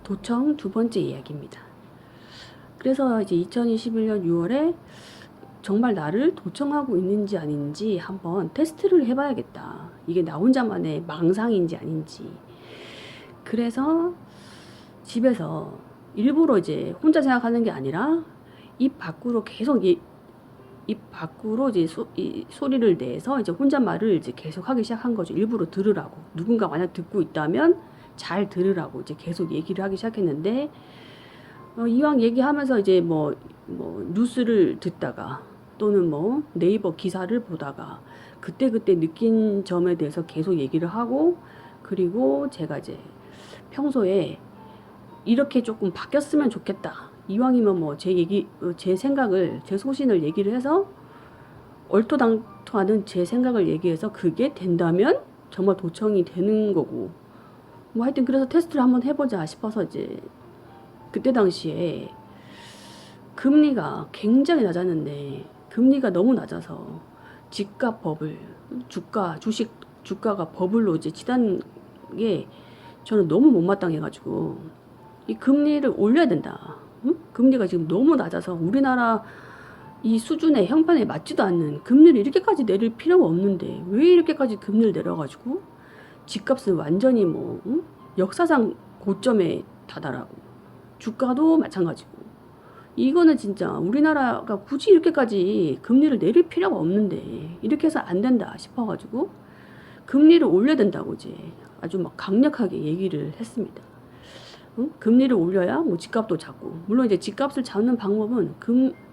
도청 두 번째 이야기입니다. 그래서 이제 2021년 6월에 정말 나를 도청하고 있는지 아닌지 한번 테스트를 해봐야겠다. 이게 나 혼자만의 망상인지 아닌지. 그래서 집에서 일부러 이제 혼자 생각하는 게 아니라 입 밖으로 계속 입 밖으로 이제 소리를 내서 이제 혼잣말을 이제 계속 하기 시작한 거죠. 일부러 들으라고. 누군가 만약 듣고 있다면 잘 들으라고 이제 계속 얘기를 하기 시작했는데, 이왕 얘기하면서 이제 뭐 뉴스를 듣다가 또는 뭐 네이버 기사를 보다가 그때그때 느낀 점에 대해서 계속 얘기를 하고, 그리고 제가 이제 평소에 이렇게 조금 바뀌었으면 좋겠다. 이왕이면 뭐 제 생각을, 제 소신을 얘기를 해서 얼토당토하는 제 생각을 얘기해서 그게 된다면 정말 도청이 되는 거고, 뭐 하여튼 그래서 테스트를 한번 해보자 싶어서 이제 그때 당시에 금리가 굉장히 낮았는데, 금리가 너무 낮아서 집값 버블, 주가가 버블로 이제 치닫는 게 저는 너무 못마땅해가지고 이 금리를 올려야 된다. 응? 금리가 지금 너무 낮아서 우리나라 이 수준의 형편에 맞지도 않는 금리를 이렇게까지 내릴 필요가 없는데 왜 이렇게까지 금리를 내려가지고 집값은 완전히 응? 역사상 고점에 다다라고, 주가도 마찬가지고, 이거는 진짜 우리나라가 굳이 이렇게까지 금리를 내릴 필요가 없는데 이렇게 해서 안 된다 싶어가지고 금리를 올려야 된다고 이제 아주 막 강력하게 얘기를 했습니다. 응? 금리를 올려야 뭐 집값도 잡고, 물론 이제 집값을 잡는 방법은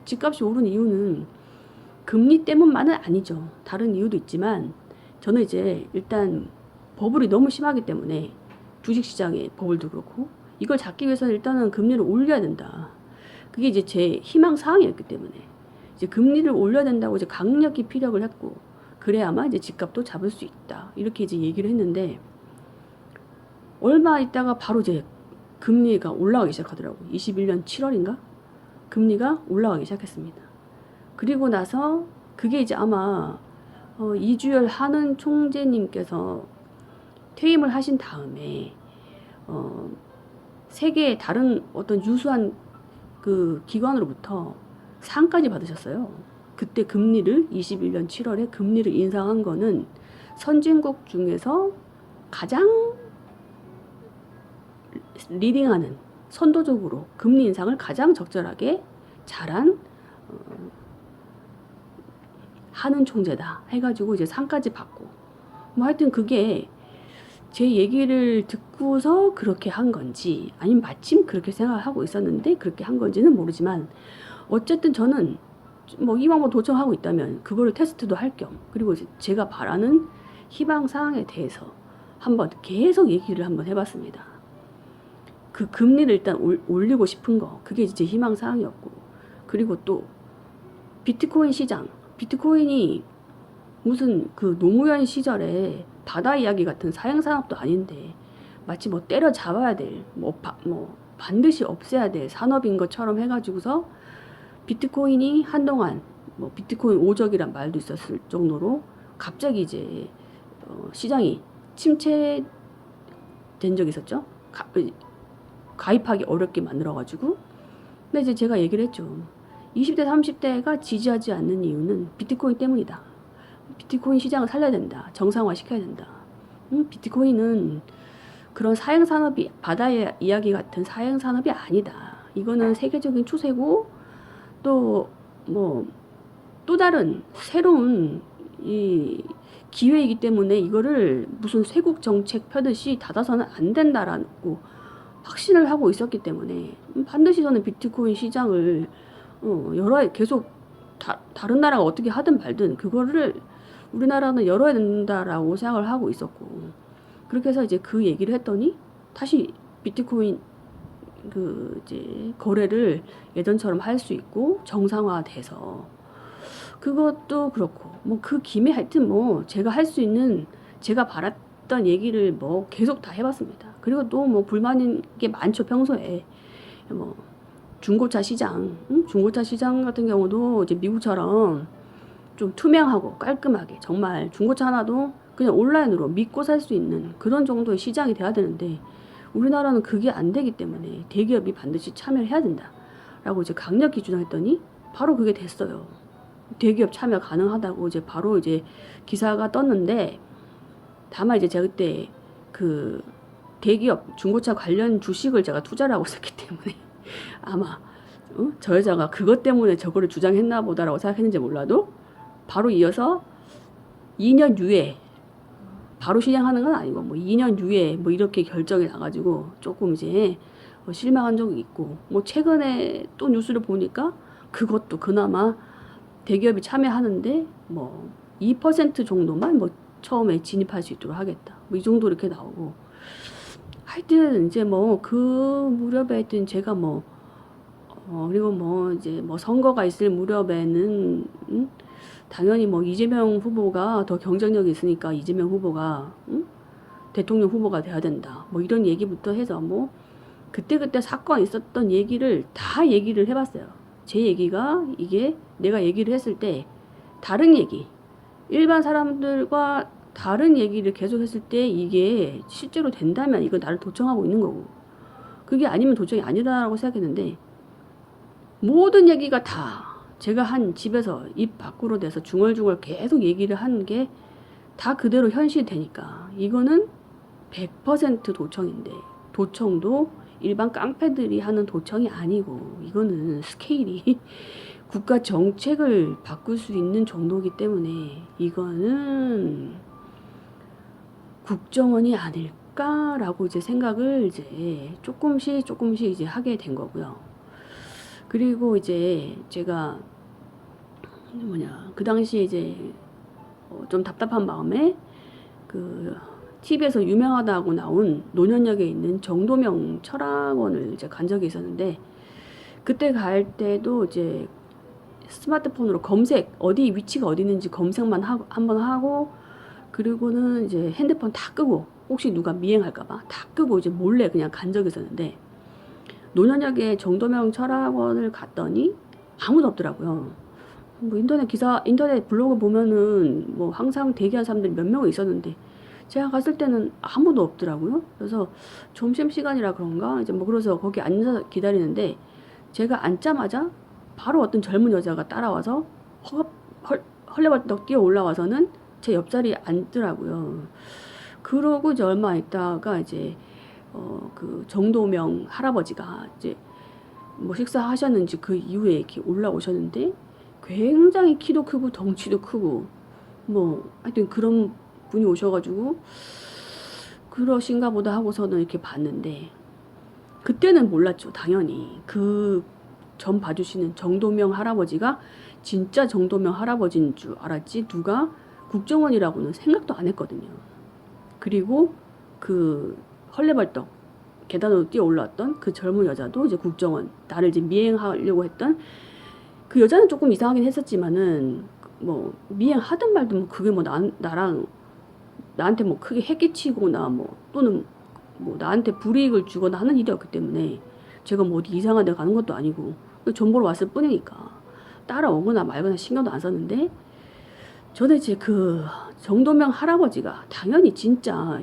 집값이 오른 이유는 금리 때문만은 아니죠. 다른 이유도 있지만 저는 이제 일단 버블이 너무 심하기 때문에 주식시장의 버블도 그렇고 이걸 잡기 위해서는 일단은 금리를 올려야 된다. 그게 이제 제 희망 사항이었기 때문에 이제 금리를 올려야 된다고 이제 강력히 피력을 했고, 그래야만 이제 집값도 잡을 수 있다. 이렇게 이제 얘기를 했는데 얼마 있다가 바로 이제 금리가 올라가기 시작하더라고요. 21년 7월인가? 금리가 올라가기 시작했습니다. 그리고 나서 그게 이제 아마 이주열 한은 총재님께서 퇴임을 하신 다음에 세계의 다른 어떤 유수한 그 기관으로부터 상까지 받으셨어요. 그때 금리를 21년 7월에 금리를 인상한 거는 선진국 중에서 가장 리딩하는, 선도적으로 금리 인상을 가장 적절하게 잘한 하는 총재다 해가지고 이제 상까지 받고, 뭐 하여튼 그게 제 얘기를 듣고서 그렇게 한 건지 아니면 마침 그렇게 생각을 하고 있었는데 그렇게 한 건지는 모르지만, 어쨌든 저는 뭐 이왕 뭐 도청하고 있다면 그거를 테스트도 할 겸, 그리고 제가 바라는 희망 사항에 대해서 한번 계속 얘기를 한번 해봤습니다. 그 금리를 일단 올리고 싶은 거, 그게 이제 희망 사항이었고, 그리고 또 비트코인 시장, 비트코인이 무슨 그 노무현 시절에 바다 이야기 같은 사행산업도 아닌데 마치 뭐 때려잡아야 될, 뭐 반드시 없애야 될 산업인 것처럼 해가지고서 비트코인이 한동안 뭐 비트코인 오적이란 말도 있었을 정도로 갑자기 이제 시장이 침체된 적이 있었죠. 가입하기 어렵게 만들어가지고. 근데 이제 제가 얘기를 했죠. 20대 30대가 지지하지 않는 이유는 비트코인 때문이다. 비트코인 시장을 살려야 된다. 정상화 시켜야 된다. 비트코인은 그런 사행산업이, 바다의 이야기 같은 사행산업이 아니다. 이거는 세계적인 추세고 또 또 다른 새로운 이 기회이기 때문에 이거를 무슨 쇄국 정책 펴듯이 닫아서는 안 된다라고 확신을 하고 있었기 때문에 반드시 저는 비트코인 시장을 계속 다른 나라가 어떻게 하든 말든 그거를 우리나라는 열어야 된다라고 생각을 하고 있었고, 그렇게 해서 이제 그 얘기를 했더니 다시 비트코인 그 이제 거래를 예전처럼 할 수 있고 정상화돼서, 그것도 그렇고 뭐 그 김에 하여튼 뭐 제가 할 수 있는, 제가 바랐던 얘기를 뭐 계속 다 해봤습니다. 그리고 또 뭐 불만인 게 많죠. 평소에 뭐 중고차 시장, 중고차 시장 같은 경우도 이제 미국처럼 좀 투명하고 깔끔하게 정말 중고차 하나도 그냥 온라인으로 믿고 살 수 있는 그런 정도의 시장이 돼야 되는데 우리나라는 그게 안 되기 때문에 대기업이 반드시 참여를 해야 된다 라고 이제 강력히 주장했더니 바로 그게 됐어요. 대기업 참여 가능하다고 이제 바로 이제 기사가 떴는데, 다만 이제 제가 그때 그 대기업 중고차 관련 주식을 제가 투자를 하고 있었기 때문에 아마 저 여자가 그것 때문에 저거를 주장했나 보다라고 생각했는지 몰라도 바로 이어서 2년 유예, 바로 실행하는 건 아니고 뭐 2년 유예 뭐 이렇게 결정이 나가지고 조금 이제 실망한 적이 있고, 뭐 최근에 또 뉴스를 보니까 그것도 그나마 대기업이 참여하는데 뭐 2% 정도만 뭐 처음에 진입할 수 있도록 하겠다 뭐 이 정도 이렇게 나오고, 하여튼 이제 뭐 그 무렵에 하여튼 제가 뭐 그리고 뭐 이제 뭐 선거가 있을 무렵에는 당연히 뭐 이재명 후보가 더 경쟁력이 있으니까 이재명 후보가 대통령 후보가 돼야 된다 뭐 이런 얘기부터 해서 뭐 그때그때 사건 있었던 얘기를 다 얘기를 해봤어요. 제 얘기가 이게 내가 얘기를 했을 때 다른 얘기, 일반 사람들과 다른 얘기를 계속 했을 때 이게 실제로 된다면 이건 나를 도청하고 있는 거고, 그게 아니면 도청이 아니다라고 생각했는데, 모든 얘기가 다 제가 한 집에서 입 밖으로 내서 중얼중얼 계속 얘기를 한 게 다 그대로 현실이 되니까 이거는 100% 도청인데, 도청도 일반 깡패들이 하는 도청이 아니고 이거는 스케일이 국가 정책을 바꿀 수 있는 정도이기 때문에 이거는 국정원이 아닐까라고 이제 생각을 이제 조금씩 이제 하게 된 거고요. 그리고 이제 제가 그 당시에 이제 좀 답답한 마음에 그 TV에서 유명하다고 나온 노년역에 있는 정도명 철학원을 이제 간 적이 있었는데, 그때 갈 때도 이제 스마트폰으로 검색, 어디 위치가 어디 있는지 검색만 한번 하고, 그리고는 이제 핸드폰 다 끄고 혹시 누가 미행할까봐 다 끄고 이제 몰래 그냥 간 적이 있었는데, 노년역에 정도명 철학원을 갔더니 아무도 없더라고요. 뭐 인터넷 블로그 보면은 뭐 항상 대기한 사람들이 몇 명 있었는데 제가 갔을 때는 아무도 없더라고요. 그래서 점심시간이라 그런가 이제 뭐 그래서 거기 앉아서 기다리는데, 제가 앉자마자 바로 어떤 젊은 여자가 따라와서 헐레벌떡 뛰어 올라와서는 제 옆자리에 앉더라고요. 그러고 이제 얼마 있다가 이제 그 정도명 할아버지가 이제 뭐 식사하셨는지 그 이후에 이렇게 올라오셨는데, 굉장히 키도 크고 덩치도 크고 뭐 하여튼 그런 분이 오셔가지고 그러신가 보다 하고서는 이렇게 봤는데, 그때는 몰랐죠. 당연히 그 전 봐주시는 정도명 할아버지가 진짜 정도명 할아버지인 줄 알았지 누가 국정원이라고는 생각도 안 했거든요. 그리고 그 헐레벌떡 계단으로 뛰어 올라왔던 그 젊은 여자도 이제 국정원, 나를 이제 미행하려고 했던 그 여자는 조금 이상하긴 했었지만은 뭐 미행하든 말든 뭐 그게 뭐 나랑 나한테 뭐 크게 해끼치거나 뭐 또는 뭐 나한테 불이익을 주거나 하는 일이었기 때문에 제가 뭐 어디 이상한 데 가는 것도 아니고 정보를 왔을 뿐이니까 따라오거나 말거나 신경도 안 썼는데, 저는 이제 그 정도명 할아버지가 당연히 진짜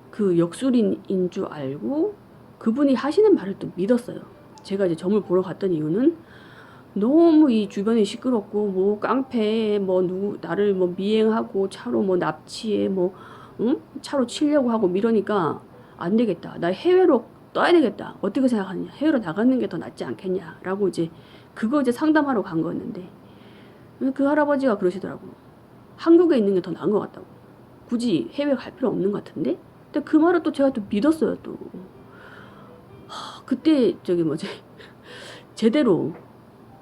그 역술인인 줄 알고 그분이 하시는 말을 또 믿었어요. 제가 이제 점을 보러 갔던 이유는 너무 이 주변이 시끄럽고 뭐 깡패 뭐 누구 나를 뭐 미행하고 차로 뭐 납치해 뭐 차로 치려고 하고 이러니까 안 되겠다. 나 해외로 떠야 되겠다. 어떻게 생각하느냐. 해외로 나가는 게 더 낫지 않겠냐라고 이제 그거 이제 상담하러 간 거였는데, 그 할아버지가 그러시더라고. 한국에 있는 게 더 나은 것 같다고. 굳이 해외 갈 필요 없는 것 같은데. 근데 그 말을 또 제가 또 믿었어요 또. 그때 저기 뭐지 제대로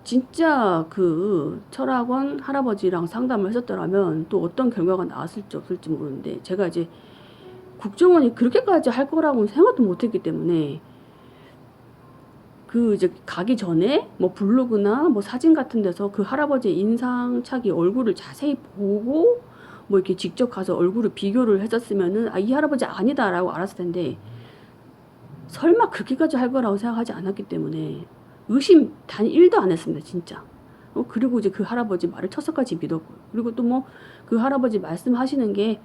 진짜 그 철학원 할아버지랑 상담을 했었더라면 또 어떤 결과가 나왔을지 없을지 모르는데, 제가 이제 국정원이 그렇게까지 할 거라고는 생각도 못했기 때문에 그 이제 가기 전에 뭐 블로그나 뭐 사진 같은 데서 그 할아버지의 인상착의 얼굴을 자세히 보고 뭐 이렇게 직접 가서 얼굴을 비교를 했었으면은 아, 이 할아버지 아니다라고 알았을 텐데, 설마 그렇게까지 할 거라고 생각하지 않았기 때문에 의심 단 1도 안 했습니다 진짜. 그리고 이제 그 할아버지 말을 철석같이 믿었고, 그리고 또 뭐 그 할아버지 말씀하시는 게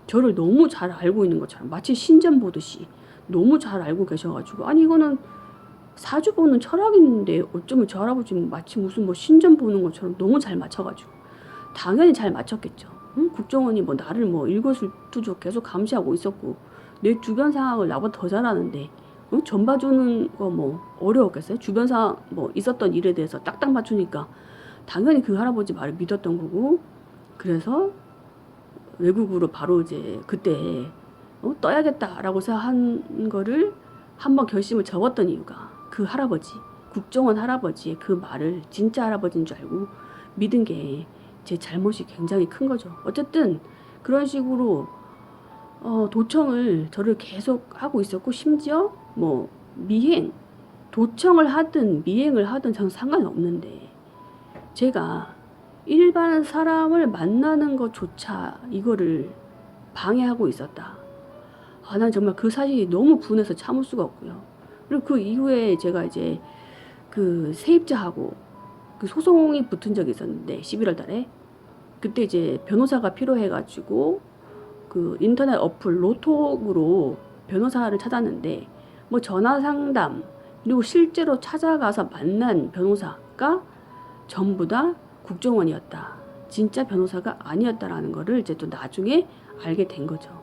저를 너무 잘 알고 있는 것처럼 마치 신전 보듯이 너무 잘 알고 계셔가지고 아니 이거는 사주 보는 철학인데 어쩌면 저 할아버지는 마치 무슨 뭐 신전 보는 것처럼 너무 잘 맞춰가지고 당연히 잘 맞췄겠죠. 응? 국정원이 뭐 나를 뭐 일거수일투족 계속 감시하고 있었고 내 주변 상황을 나보다 더 잘 아는데 응? 전 봐주는 거 뭐 어려웠겠어요? 주변 상황 뭐 있었던 일에 대해서 딱딱 맞추니까 당연히 그 할아버지 말을 믿었던 거고 그래서 외국으로 바로 이제 그때 떠야겠다라고 생각한 거를 한번 결심을 접었던 이유가 그 할아버지 국정원 할아버지의 그 말을 진짜 할아버지인 줄 알고 믿은 게 제 잘못이 굉장히 큰 거죠. 어쨌든 그런 식으로 도청을 저를 계속 하고 있었고 심지어 뭐 미행 도청을 하든 미행을 하든 저는 상관이 없는데 제가 일반 사람을 만나는 것조차 이거를 방해하고 있었다. 아, 난 정말 그 사실이 너무 분해서 참을 수가 없고요. 그리고 그 이후에 제가 이제 그 세입자하고 그 소송이 붙은 적이 있었는데 11월 달에 그때 이제 변호사가 필요해가지고 그 인터넷 어플 로톡으로 변호사를 찾았는데 뭐 전화 상담 그리고 실제로 찾아가서 만난 변호사가 전부 다 국정원이었다. 진짜 변호사가 아니었다라는 거를 이제 또 나중에 알게 된 거죠.